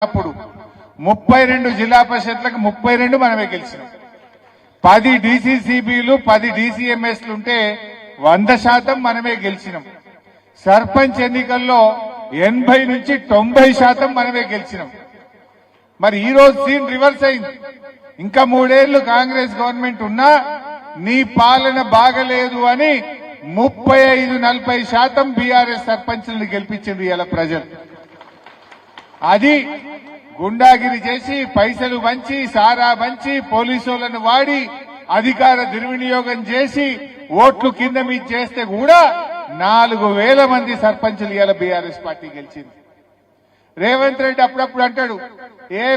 అప్పుడు 32 జిల్లా పరిషత్లకు 32 మనమే గెలిచినాం. 10 డీసీసీబీలు 10 డీసీఎంఎస్లు ఉంటే 100% మనమే గెలిచినాం. సర్పంచ్ ఎన్నికల్లో 80 నుంచి 90% మనమే గెలిచినాం. మరి ఈ రోజు సీన్ రివర్స్ అయింది. ఇంకా 3 ఏళ్లు కాంగ్రెస్ గవర్నమెంట్ ఉన్నా నీ పాలన బాగలేదు అని 35-40% బీఆర్ఎస్ సర్పంచ్లను గెలిపించింది ఇలా ప్రజలు. అది గుండాగిరి చేసి పైసలు పంచి సారా పంచి పోలీసులను వాడి అధికార దుర్వినియోగం చేసి ఓట్లు కింద మీద చేస్తే కూడా 4000 మంది సర్పంచులు ఇలా బీఆర్ఎస్ పార్టీ గెలిచింది. రేవంత్ రెడ్డి అప్పుడప్పుడు అంటాడు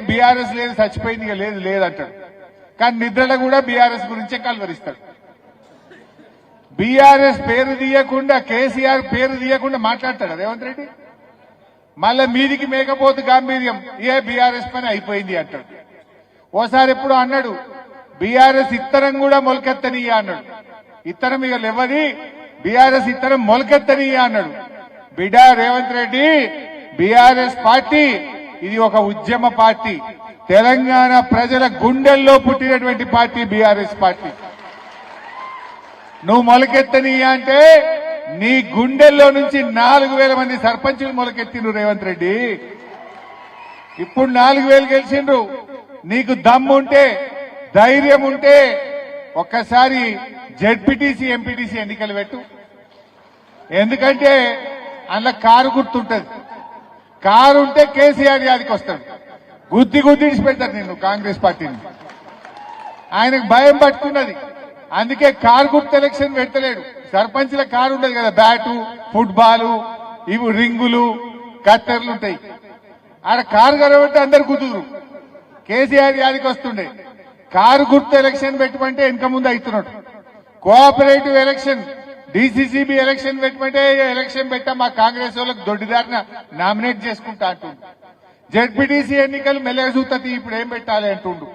బీఆర్ఎస్ లేదు చచ్చిపోయింది ఇక లేదు లేదంటాడు. కానీ నిద్రలో కూడా బీఆర్ఎస్ గురించే కల్వరిస్తాడు. బీఆర్ఎస్ పేరు తీయకుండా కేసీఆర్ పేరు తీయకుండా మాట్లాడతాడు రేవంత్ రెడ్డి. మళ్ళా మీదికి మేకపోతు గాంభీర్యం బీఆర్ఎస్ పని అయిపోయింది అంటాడు. ఓసారి ఎప్పుడు అన్నాడు బీఆర్ఎస్ ఇత్తరం కూడా మొలకెత్తనియా అన్నాడు. ఇత్తరం ఇక లేవది బీఆర్ఎస్ ఇత్తరం మొలకెత్తనియా అన్నాడు. బిడా రేవంత్ రెడ్డి బీఆర్ఎస్ పార్టీ ఇది ఒక ఉద్యమ పార్టీ. తెలంగాణ ప్రజల గుండెల్లో పుట్టినటువంటి పార్టీ బీఆర్ఎస్ పార్టీ. నువ్వు మొలకెత్తనియా అంటే నీ గుండెల్లో నుంచి 4000 మంది సర్పంచులు మొలకెత్తిండ్రు రేవంత్ రెడ్డి. ఇప్పుడు 4000 గెలిచిండ్రు. నీకు దమ్ముంటే ధైర్యం ఉంటే ఒక్కసారి జెడ్పీటీసీ ఎంపీటీసీ ఎన్నికలు పెట్టు. ఎందుకంటే అందులో కారు గుర్తుంటది. కారు ఉంటే కేసీఆర్ యాదికి వస్తాడు. గుద్ది గుద్దిడిచి పెడతాడు నిన్ను కాంగ్రెస్ పార్టీని. ఆయనకు భయం పట్టుకున్నది. అందుకే కారు గుర్తు ఎలక్షన్ పెట్టలేడు. సర్పంచ్ల కారు ఉండదు కదా, బ్యాటు ఫుట్బాల్ ఇవి రింగులు కత్తెర్లు ఉంటాయి. ఆడ కారు కనబడితే అందరు కుదురు. కేసీఆర్ యాదికి వస్తుండే. కారు గుర్తు ఎలక్షన్ పెట్టమంటే వెనక ముందు అవుతున్నాడు. కోఆపరేటివ్ ఎలక్షన్ డీసీసీబీ ఎలక్షన్ పెట్టమంటే ఎలక్షన్ పెట్టా మా కాంగ్రెస్ వాళ్ళకి దొడ్డిదారిన నామినేట్ చేసుకుంటా అంటుండు. జెడ్పీటీసీ ఎన్నికలు మెల్లగా చూస్తుంది ఇప్పుడు ఏం పెట్టాలి అంటుండు.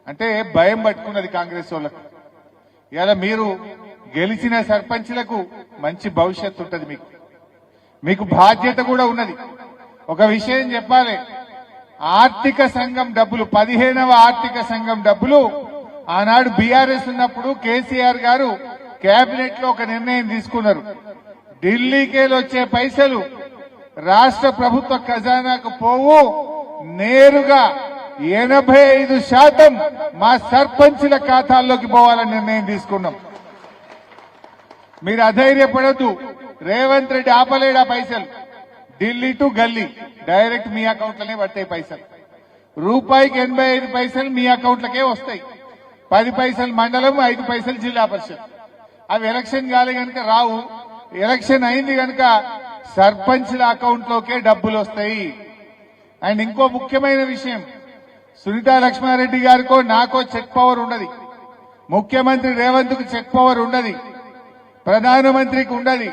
అంటే భయం పట్టుకున్నది కాంగ్రెస్ వాళ్ళకు. ఇలా మీరు గెలిచిన సర్పంచ్లకు మంచి భవిష్యత్తు ఉంటుంది. మీకు బాధ్యత కూడా ఉన్నది. ఒక విషయం చెప్పాలి. ఆర్థిక సంఘం డబ్బులు 15వ ఆర్థిక సంఘం డబ్బులు ఆనాడు బీఆర్ఎస్ ఉన్నప్పుడు కేసీఆర్ గారు కేబినెట్ లో ఒక నిర్ణయం తీసుకున్నారు. ఢిల్లీకేలు వచ్చే పైసలు రాష్ట్ర ప్రభుత్వ ఖజానాకు పోవు, నేరుగా 85% మా సర్పంచుల ఖాతాల్లోకి పోవాలని నిర్ణయం తీసుకున్నాం. మీరు అధైర్యపడద్దు. రేవంత్ రెడ్డి ఆపలేడా పైసలు. ఢిల్లీ టు గల్లీ డైరెక్ట్ మీ అకౌంట్లనే పడతాయి పైసలు. రూపాయికి 85 పైసలు మీ అకౌంట్లకే వస్తాయి. 10 పైసలు మండలం, 5 పైసలు జిల్లా పరిషత్. అవి ఎలక్షన్ కాలే కనుక రావు. ఎలక్షన్ అయింది కనుక సర్పంచ్ల అకౌంట్లోకే డబ్బులు వస్తాయి. అండ్ ఇంకో ముఖ్యమైన విషయం, సునీతా లక్ష్మారెడ్డి గారికో నాకో చెక్ పవర్ ఉండదు. ముఖ్యమంత్రి రేవంత్ కు చెక్ పవర్ ఉండదు. ప్రధానమంత్రికి ఉండదు.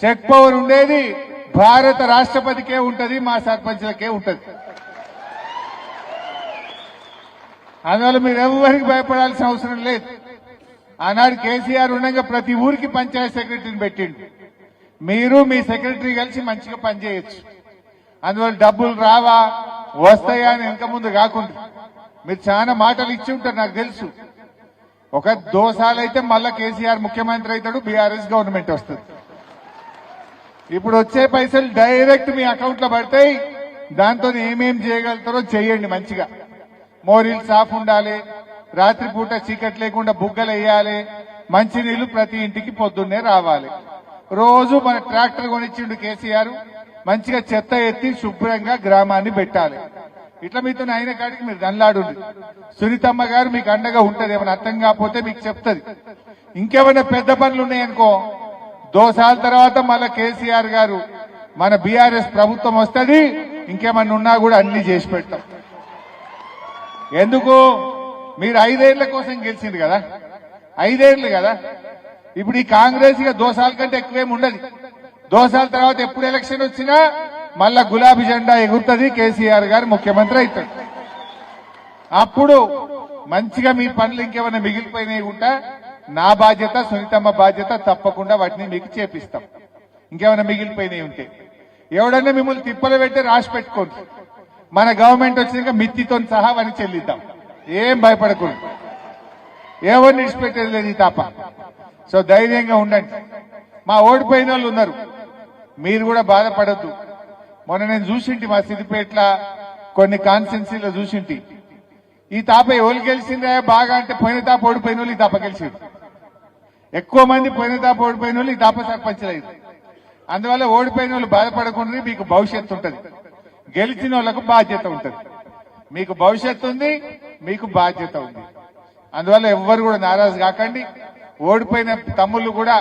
చెక్ పవర్ ఉండేది భారత రాష్ట్రపతికే ఉంటది, మా సర్పంచ్లకే ఉంటది. అందువల్ల మీరెవ్వరికి భయపడాల్సిన అవసరం లేదు. ఆనాడు కేసీఆర్ ఉండగా ప్రతి ఊరికి పంచాయత్ సెక్రటరీని పెట్టిండు. మీరు మీ సెక్రటరీ కలిసి మంచిగా పనిచేయచ్చు. అందువల్ల డబ్బులు రావా వస్తాయా అని వెనక ముందు కాకుండా మీరు చాలా మాటలు ఇచ్చి ఉంటారు నాకు తెలుసు. ఒక దోసాలైతే మళ్ళా కేసీఆర్ ముఖ్యమంత్రి అవుతాడు, బీఆర్ఎస్ గవర్నమెంట్ వస్తుంది. ఇప్పుడు వచ్చే పైసలు డైరెక్ట్ మీ అకౌంట్ లో పడతాయి. దాంతో ఏమేం చేయగలుగుతారో చేయండి. మంచిగా మోరీలు సాఫ్ ఉండాలి, రాత్రిపూట చీకటి లేకుండా బుగ్గలు వేయాలి, మంచినీళ్లు ప్రతి ఇంటికి పొద్దున్నే రావాలి. రోజు మన ట్రాక్టర్ కొనిచ్చిండు కేసీఆర్, మంచిగా చెత్త ఎత్తి శుభ్రంగా గ్రామాన్ని పెట్టాలి. ఇట్లా మీతో అయిన కాడికి మీరు దండ్లాడు. సునీతమ్మ గారు మీకు అండగా ఉంటది. ఏమైనా అర్థం కాకపోతే మీకు చెప్తుంది. ఇంకేమైనా పెద్ద పనులు ఉన్నాయనుకో దోసాల తర్వాత మళ్ళా కేసీఆర్ గారు మన బీఆర్ఎస్ ప్రభుత్వం వస్తుంది. ఇంకేమన్నా ఉన్నా కూడా అన్ని చేసి పెడతాం. ఎందుకు మీరు 5 ఏళ్ల కోసం గెలిచింది కదా, 5 ఏళ్లు కదా. ఇప్పుడు ఈ కాంగ్రెస్ ఇక దోసాల కంటే ఎక్కువేం ఉండదు. దోసాల తర్వాత ఎప్పుడు ఎలక్షన్ వచ్చినా మళ్ళా గులాబీ జెండా ఎగురుతుంది, కేసీఆర్ గారు ముఖ్యమంత్రి అవుతాడు. అప్పుడు మంచిగా మీ పనులు ఇంకేమైనా మిగిలిపోయినాయి ఉంటా నా బాధ్యత, సునీతమ్మ బాధ్యత, తప్పకుండా వాటిని మీకు చేపిస్తాం. ఇంకేమైనా మిగిలిపోయినాయి ఉంటే ఎవడన్నా మిమ్మల్ని తిప్పలు పెట్టి రాసి పెట్టుకోండి. మన గవర్నమెంట్ వచ్చినాక మిత్తితో సహా అని చెల్లిద్దాం. ఏం భయపడకూడదు, ఎవరిని విడిచిపెట్టేది లేదు ఈ తాప. సో ధైర్యంగా ఉండండి. మా ఓడిపోయిన వాళ్ళు ఉన్నారు, మీరు కూడా బాధపడద్దు. మొన్న నేను చూసింటి మా సిద్దిపేటల కొన్ని కాన్స్టిట్యున్సీలో చూసింటి. ఈ తాప ఎవరు గెలిచిందా బాగా అంటే పోయిన తాప ఓడిపోయిన వాళ్ళు ఈ తాప గెలిచింది. ఎక్కువ మంది పోయిన తాప ఓడిపోయిన వాళ్ళు ఈ తాప సర్పంచ్లు. అందువల్ల ఓడిపోయిన వాళ్ళు బాధపడకుండా మీకు భవిష్యత్తు ఉంటుంది, గెలిచిన వాళ్ళకు బాధ్యత ఉంటుంది. మీకు భవిష్యత్తు ఉంది, మీకు బాధ్యత ఉంది. అందువల్ల ఎవ్వరు కూడా నారాజు కాకండి. ఓడిపోయిన తమ్ముళ్ళు కూడా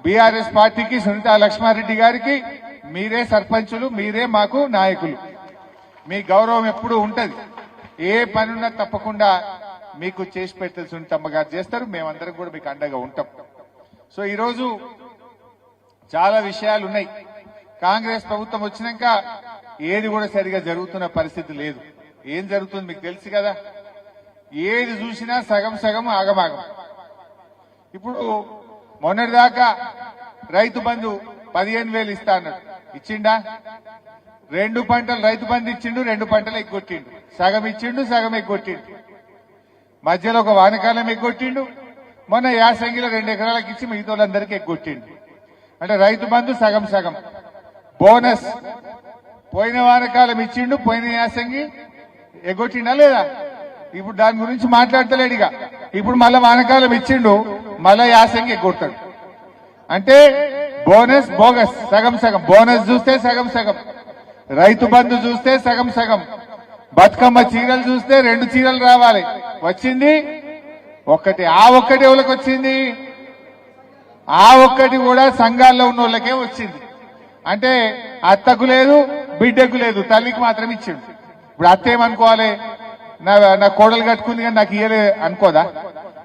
బీఆర్ఎస్ పార్టీకి, సునీతా లక్ష్మారెడ్డి గారికి మీరే సర్పంచులు, మీరే మాకు నాయకులు. మీ గౌరవం ఎప్పుడూ ఉంటది. ఏ పనున్నా తప్పకుండా మీకు చేసి పెట్టాలి, సునీతమ్మ గారు చేస్తారు. మేమందరం కూడా మీకు అండగా ఉంటాం. సో ఈరోజు చాలా విషయాలు ఉన్నాయి. కాంగ్రెస్ ప్రభుత్వం వచ్చినాక ఏది కూడా సరిగా జరుగుతున్న పరిస్థితి లేదు. ఏం జరుగుతుంది మీకు తెలుసు కదా. ఏది చూసినా సగం సగం ఆగమాగం. ఇప్పుడు మొన్నటిదాకా రైతు బంధు 15,000 ఇస్తా అన్నాడు, ఇచ్చిండా? 2 పంటలు రైతు బంధు ఇచ్చిండు, 2 పంటలు ఎగ్గొట్టిండు. సగం ఇచ్చిండు, సగం ఎగ్గొట్టిండు. మధ్యలో ఒక వానకాలం ఎగ్గొట్టిండు. మొన్న యాసంగిలో 2 ఎకరాలకు ఇచ్చి మిగతా వాళ్ళందరికీ ఎగ్గొట్టిండు. అంటే రైతు బంధు సగం సగం. బోనస్ పోయిన వానకాలం ఇచ్చిండు, పోయిన యాసంగి ఎగ్గొట్టిండా లేదా? ఇప్పుడు దాని గురించి మాట్లాడతలేడుగా. ఇప్పుడు మళ్ళా వానకాలం ఇచ్చిండు, మళ్ళా యాసంగి ఎగ్గొడతాడు. అంటే బోనస్ బోగస్, సగం సగం. బోనస్ చూస్తే సగం సగం, రైతు బంధు చూస్తే సగం సగం, బతుకమ్మ చీరలు చూస్తే 2 చీరలు రావాలి, వచ్చింది ఒక్కటి. ఆ ఒక్కటి ఎవరికి వచ్చింది? ఆ ఒక్కటి కూడా సంఘాల్లో ఉన్న వాళ్ళకే వచ్చింది. అంటే అత్తకు లేదు, బిడ్డకు లేదు, తల్లికి మాత్రం ఇచ్చిండు. ఇప్పుడు అత్త ఏమనుకోవాలి? నా కోడలు కట్టుకుంది కానీ నాకు ఇయ్యలే అనుకోదా?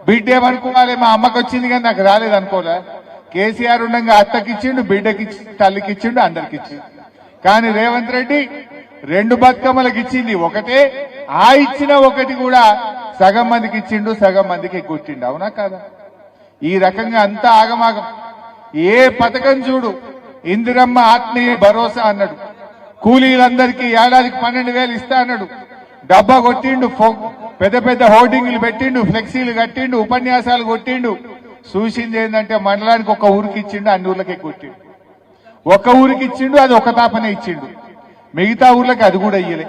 బిడ్డ ఏమనుకోవాలి? మా అమ్మకి వచ్చింది కానీ నాకు రాలేదు అనుకోదా? కేసీఆర్ ఉండగా అత్తకి ఇచ్చిండు, బిడ్డకి తల్లికి ఇచ్చిండు, అందరికి ఇచ్చిండు. కానీ రేవంత్ రెడ్డి 2 బతుకమ్మలకు ఇచ్చింది ఒకటే. ఆ ఇచ్చిన ఒకటి కూడా సగం మందికి ఇచ్చిండు, సగం మందికి ఎగ్గొట్టిండు. అవునా కాదా? ఈ రకంగా అంతా ఆగమాగం. ఏ పథకం చూడు, ఇందిరమ్మ ఆత్మీయ భరోసా అన్నాడు, కూలీలందరికీ ఏడాదికి 12,000 ఇస్తా అన్నాడు, డబ్బా కొట్టిండు, పెద్ద పెద్ద హోర్డింగ్లు పెట్టిండు, ఫ్లెక్సీలు కట్టిండు, ఉపన్యాసాలు కొట్టిండు. చూసింది ఏంటంటే మండలానికి ఒక ఊరికి ఇచ్చిండు, అన్ని ఊర్లకే కొట్టిండు. ఒక ఊరికి ఇచ్చిండు, అది ఒక తాపనే ఇచ్చిండు, మిగతా ఊర్లకి అది కూడా ఇయ్యలే.